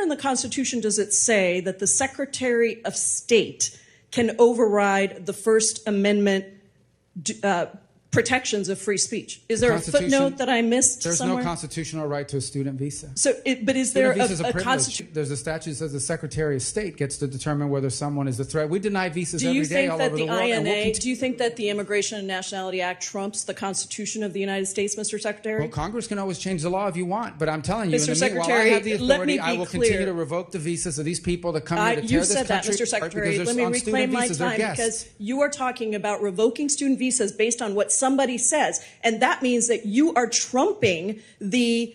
in the Constitution does it say that the Secretary of State can override the First Amendment protections of free speech? Is there a footnote that I missed somewhere? There's no constitutional right to a student visa. So, but is there a constitution? There's a statute that says the Secretary of State gets to determine whether someone is a threat. We deny visas every day all over the world. Do you think that the Immigration and Nationality Act trumps the Constitution of the United States, Mr. Secretary? Well, Congress can always change the law if you want, but I'm telling you, Mr. while I Secretary, have the authority, I will continue clear. to revoke the visas of these people that come here to tear this country apart. You said that, Mr. Secretary. Let me reclaim my time, because you are talking about revoking student visas based on what somebody says. And that means that you are trumping the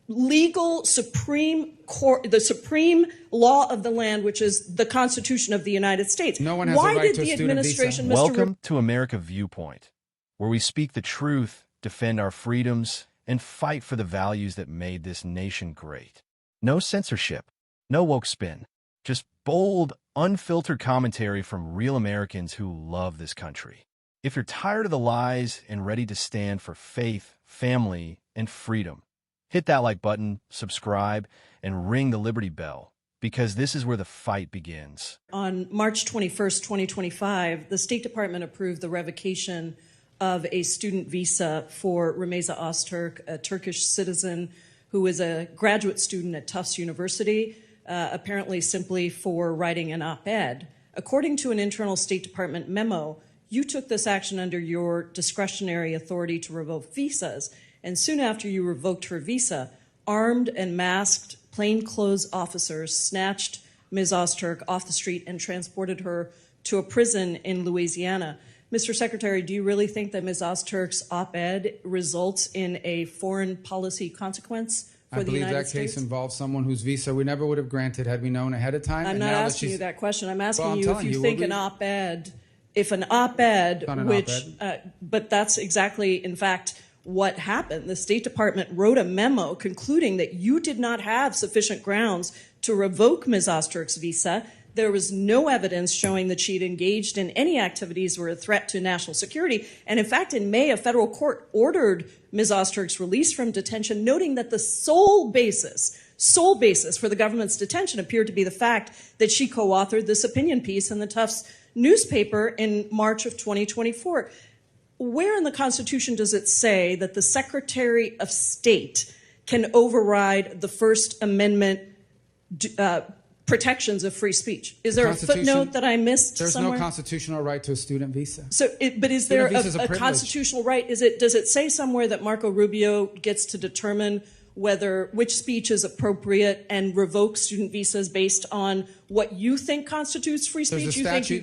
legal Supreme Court, the supreme law of the land, which is the Constitution of the United States. No one has a right to a student visa. Welcome to America Viewpoint, where we speak the truth, defend our freedoms, and fight for the values that made this nation great. No censorship, no woke spin, just bold, unfiltered commentary from real Americans who love this country. If you're tired of the lies and ready to stand for faith, family, and freedom, hit that like button, subscribe, and ring the Liberty Bell, because this is where the fight begins. On March 21st, 2025, the State Department approved the revocation of a student visa for Rameza Öztürk, a Turkish citizen who is a graduate student at Tufts University, apparently simply for writing an op-ed. According to an internal State Department memo, you took this action under your discretionary authority to revoke visas, and soon after you revoked her visa, armed and masked plainclothes officers snatched Ms. Öztürk off the street and transported her to a prison in Louisiana. Mr. Secretary, do you really think that Ms. Öztürk's op-ed results in a foreign policy consequence for the United States? I believe that case involves someone whose visa we never would have granted had we known ahead of time. I'm not asking you that question. I'm asking you if you think an op-ed, but that's exactly, in fact, what happened. The State Department wrote a memo concluding that you did not have sufficient grounds to revoke Ms. Öztürk's visa. There was no evidence showing that she'd engaged in any activities were a threat to national security. And in fact, in May, a federal court ordered Ms. Öztürk's release from detention, noting that the sole basis for the government's detention appeared to be the fact that she co-authored this opinion piece in the Tufts newspaper in March of 2024. Where in the Constitution does it say that the Secretary of State can override the First Amendment protections of free speech? Is there a footnote that I missed somewhere? There's no constitutional right to a student visa. But is there a constitutional right? Does it say somewhere that Marco Rubio gets to determine which speech is appropriate and revoke student visas based on what you think constitutes free speech?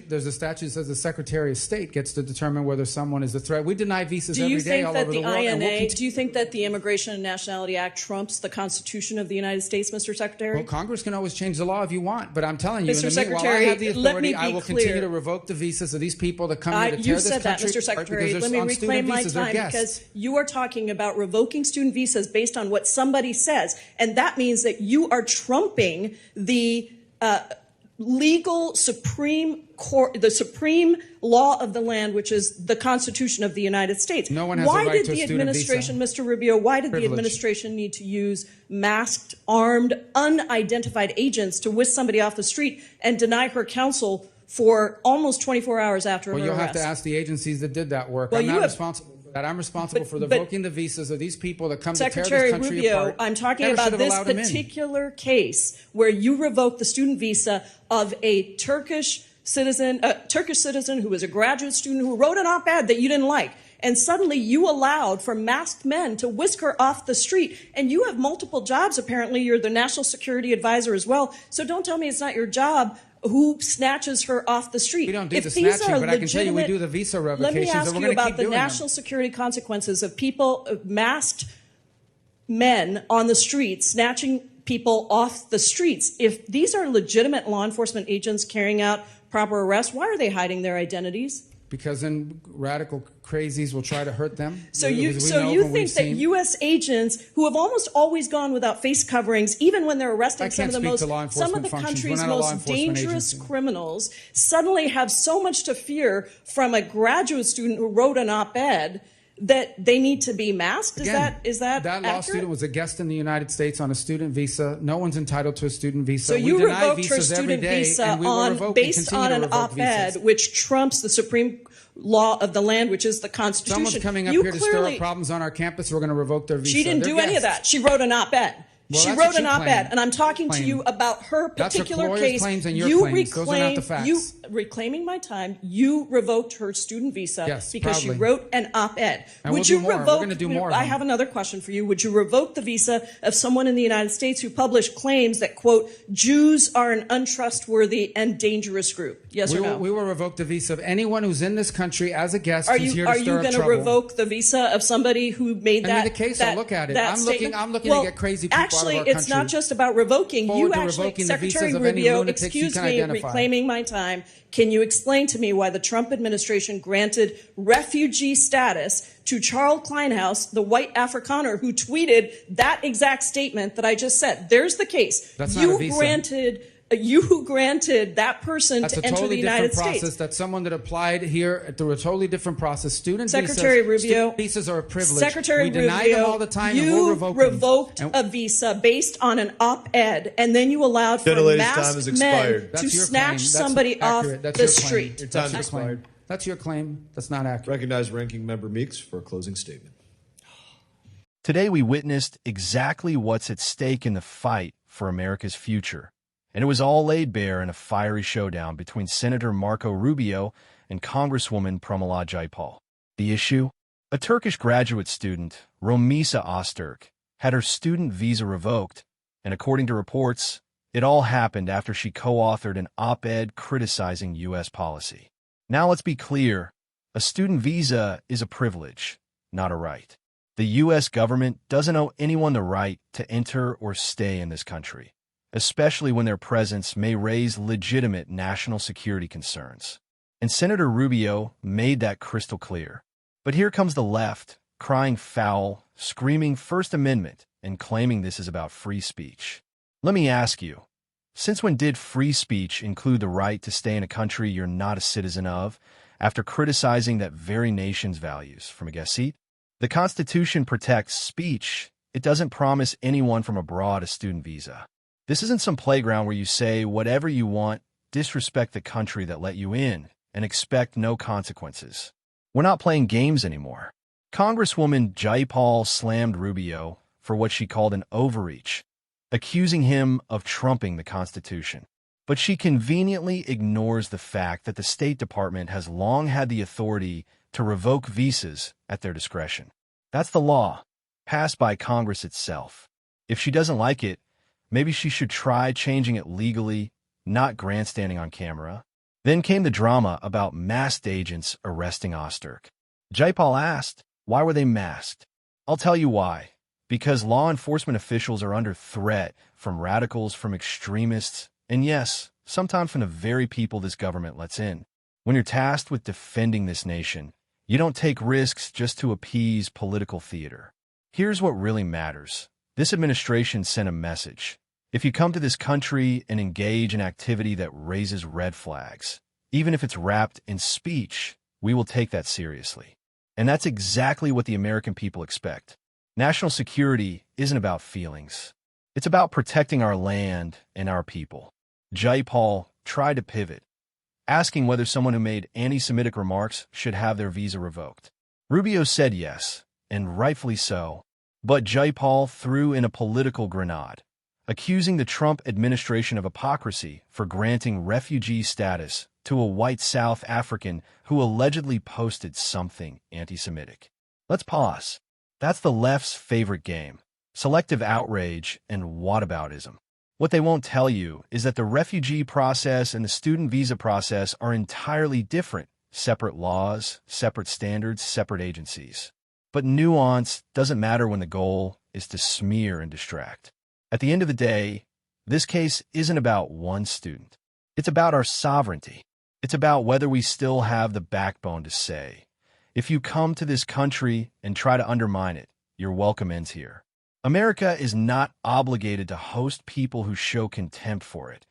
There's a statute that says the Secretary of State gets to determine whether someone is a threat. We deny visas every day all over the world. Do you think that the Immigration and Nationality Act trumps the Constitution of the United States, Mr. Secretary? Well, Congress can always change the law if you want, but I'm telling you, while I have the authority, I will continue to revoke the visas of these people that come here to tear this country apart. You said that, Mr. Secretary. Let me reclaim my time, because you are talking about revoking student visas based on what somebody says. And that means that you are trumping the legal Supreme Court, the supreme law of the land, which is the Constitution of the United States. No one has a right to a student visa. Mr. Rubio, why did the administration need to use masked, armed, unidentified agents to whisk somebody off the street and deny her counsel for almost 24 hours after her arrest? Well, you'll have to ask the agencies that did that work. I'm not responsible. That I'm responsible for revoking the visas of these people that come to tear this country apart. I'm talking about this particular case where you revoked the student visa of a Turkish citizen who was a graduate student who wrote an op-ed that you didn't like. And suddenly you allowed for masked men to whisk her off the street. And you have multiple jobs, apparently. You're the national security advisor as well. So don't tell me it's not your job who snatches her off the street. We don't do the snatching, but I can tell you we do the visa revocations. Let me ask you about the national security consequences of people, masked men on the streets, snatching people off the streets. If these are legitimate law enforcement agents carrying out proper arrests, why are they hiding their identities? Because then radical crazies will try to hurt them. So you think that U.S. agents who have almost always gone without face coverings, even when they're arresting some of the country's most dangerous criminals, suddenly have so much to fear from a graduate student who wrote an op-ed that they need to be masked? Again, is that law accurate? student was a guest in the United States on a student visa. No one's entitled to a student visa. So you revoked her student visa based on an op-ed which trumps the Supreme law of the land, which is the Constitution. Someone's coming up here to stir up problems on our campus. We're going to revoke their visa. She didn't do any of that. She wrote an op-ed. Well, she wrote an op-ed, and I'm talking to you about her particular case. Claims and your claims. Those are not the facts. You reclaiming my time. You revoked her student visa because proudly. she wrote an op-ed. And Would you we're revoke? going to do more. I have another question for you. Would you revoke the visa of someone in the United States who published claims that quote Jews are an untrustworthy and dangerous group? Yes or no? We will revoke the visa of anyone who's in this country as a guest. Are who's you here to stir up going to revoke the visa of somebody who made that? I mean, the case. I'll look at it. I'm looking to get crazy people out of our country. Actually, it's not just about revoking. You actually, Secretary Rubio, excuse me, reclaiming my time. Can you explain to me why the Trump administration granted refugee status to Charles Kleinhaus, the white Afrikaner who tweeted that exact statement that I just said? There's the case. That's not a visa. You granted that person to enter the United States. That's a totally different process. That's someone that applied here through a totally different process. Secretary Rubio, visas are a privilege. Secretary Rubio, deny them all the time, and we'll revoke them. Revoked a visa based on an op-ed, and then you allowed for masked men to snatch somebody off the street. Your time is expired. That's your claim. That's not accurate. Recognize Ranking Member Meeks for a closing statement. Today we witnessed exactly what's at stake in the fight for America's future. And it was all laid bare in a fiery showdown between Senator Marco Rubio and Congresswoman Pramila Jayapal. The issue? A Turkish graduate student, Rümeysa Öztürk, had her student visa revoked, and according to reports, it all happened after she co-authored an op-ed criticizing U.S. policy. Now let's be clear, a student visa is a privilege, not a right. The U.S. government doesn't owe anyone the right to enter or stay in this country, especially when their presence may raise legitimate national security concerns. And Senator Rubio made that crystal clear. But here comes the left, crying foul, screaming First Amendment, and claiming this is about free speech. Let me ask you, since when did free speech include the right to stay in a country you're not a citizen of, after criticizing that very nation's values from a guest seat? The Constitution protects speech. It doesn't promise anyone from abroad a student visa. This isn't some playground where you say whatever you want, disrespect the country that let you in, and expect no consequences. We're not playing games anymore. Congresswoman Jayapal slammed Rubio for what she called an overreach, accusing him of trumping the Constitution. But she conveniently ignores the fact that the State Department has long had the authority to revoke visas at their discretion. That's the law, passed by Congress itself. If she doesn't like it, maybe she should try changing it legally, not grandstanding on camera. Then came the drama about masked agents arresting Öztürk. Jayapal asked, why were they masked? I'll tell you why. Because law enforcement officials are under threat from radicals, from extremists, and yes, sometimes from the very people this government lets in. When you're tasked with defending this nation, you don't take risks just to appease political theater. Here's what really matters. This administration sent a message. If you come to this country and engage in activity that raises red flags, even if it's wrapped in speech, we will take that seriously. And that's exactly what the American people expect. National security isn't about feelings. It's about protecting our land and our people. Jayapal tried to pivot, asking whether someone who made anti-Semitic remarks should have their visa revoked. Rubio said yes, and rightfully so, but Jayapal threw in a political grenade, accusing the Trump administration of hypocrisy for granting refugee status to a white South African who allegedly posted something anti-Semitic. Let's pause. That's the left's favorite game, selective outrage and whataboutism. What they won't tell you is that the refugee process and the student visa process are entirely different, separate laws, separate standards, separate agencies. But nuance doesn't matter when the goal is to smear and distract. At the end of the day, this case isn't about one student. It's about our sovereignty. It's about whether we still have the backbone to say, if you come to this country and try to undermine it, your welcome ends here. America is not obligated to host people who show contempt for it,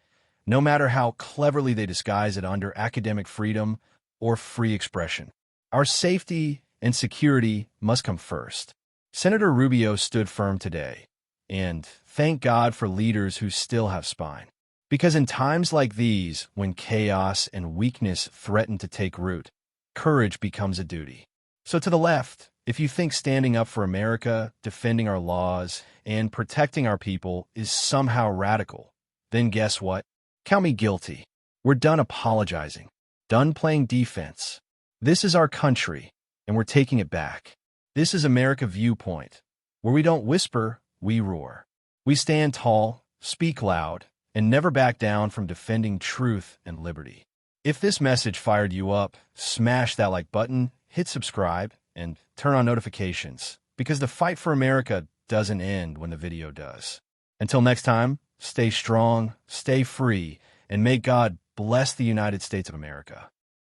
no matter how cleverly they disguise it under academic freedom or free expression. Our safety and security must come first. Senator Rubio stood firm today, and thank God for leaders who still have spine. Because in times like these, when chaos and weakness threaten to take root, courage becomes a duty. So to the left, if you think standing up for America, defending our laws, and protecting our people is somehow radical, then guess what? Count me guilty. We're done apologizing, done playing defense. This is our country, and we're taking it back. This is America Viewpoint, where we don't whisper, we roar. We stand tall, speak loud, and never back down from defending truth and liberty. If this message fired you up, smash that like button, hit subscribe, and turn on notifications, because the fight for America doesn't end when the video does. Until next time, stay strong, stay free, and may God bless the United States of America.